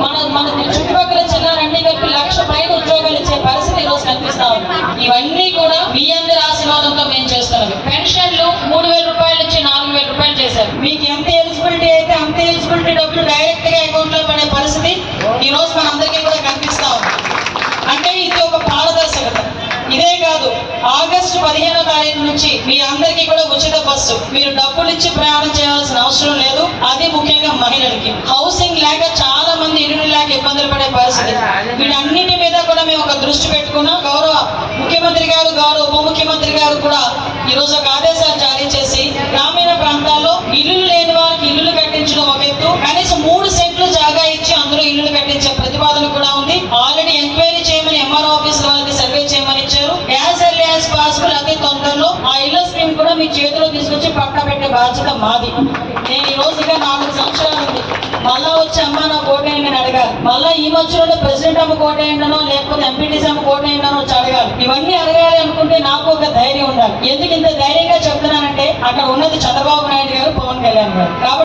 మన చుట్టుపక్కల జిల్లాలన్నీ కలిపి 1,00,000 పైన ఉద్యోగాలు ఇచ్చే పరిస్థితి ఈ రోజు కనిపిస్తా ఉంది. ఇవన్నీ కూడా మీ అందరి ఆశీర్వాదంతో మేము చేస్తున్నాం. పెన్షన్లు 3,000 రూపాయల నుంచి 4,000 రూపాయలు చేశారు. మీకు ఎంత ఎలిజిబిలిటీ అయితే అంత ఎలిజిబిలిటీ డబ్బులు డైరెక్ట్ గా అకౌంట్ లో పడే పరిస్థితి ఈ రోజు మనందరికీ కూడా కనిపిస్తా ఉంది. అంటే ఇది ఒక పారదర్శకత. ఇదే కాదు, ఆగస్టు 15వ తారీఖు నుంచి మీ అందరికీ కూడా ఉచిత బస్సు. మీరు డబ్బులు ఇచ్చి ప్రయాణం చేయాల్సిన అవసరం లేదు. అది ముఖ్యంగా మహిళలకి. హౌసింగ్ లేక చాలా మంది ఇల్లు లేక ఇబ్బందులు పడే పరిస్థితి. వీటన్నిటి మీద కూడా మేము ఒక దృష్టి పెట్టుకున్నాం. గౌరవ ముఖ్యమంత్రి గారు, గౌరవ ఉప ముఖ్యమంత్రి గారు కూడా ఈ రోజు ఒక ఆదేశాలు జారీ చేసి గ్రామీణ ప్రాంతాల్లో ఇల్లు లేని వారికి ఇల్లు కట్టించడం ఒక ఎత్తు, కనీసం 3 సెంట్లు జాగా ఇచ్చి అందులో ఇల్లు కట్టించే ప్రతిపాదన కూడా ఉంది. ఆల్రెడీ ఎంక్వైరీ చేయమని ఎంఆర్ఓ ఆఫీస్ వాళ్ళకి సర్వే చేయమని ఇచ్చారు. యాజ్ ఎర్లీ యాజ్ పాసిబుల్ అతి తొందరలో ఆ ఇళ్ల స్కీమ్ కూడా మీ చేతిలో తీసుకొచ్చి పట్టా పెట్టే బాధ్యత మాది. నేను ఈ రోజుగా 4 సంవత్సరాలు ఉంది. మళ్ళా వచ్చి అమ్మ నా కోటేయండి అని అడగాలి. మళ్ళా ఈ మధ్యలోనే ప్రెసిడెంట్ అమ్మ కోటేయండనో లేకపోతే ఎంపీటీసీ అమ్మ కోటేయండనో వచ్చి అడగాలి. ఇవన్నీ అడగాలి అనుకుంటే నాకు ఒక ధైర్యం ఉండాలి. ఎందుకు ఇంత ధైర్యంగా చెప్తున్నానంటే అక్కడ ఉన్నది చంద్రబాబు నాయుడు గారు, పవన్ కళ్యాణ్ గారు.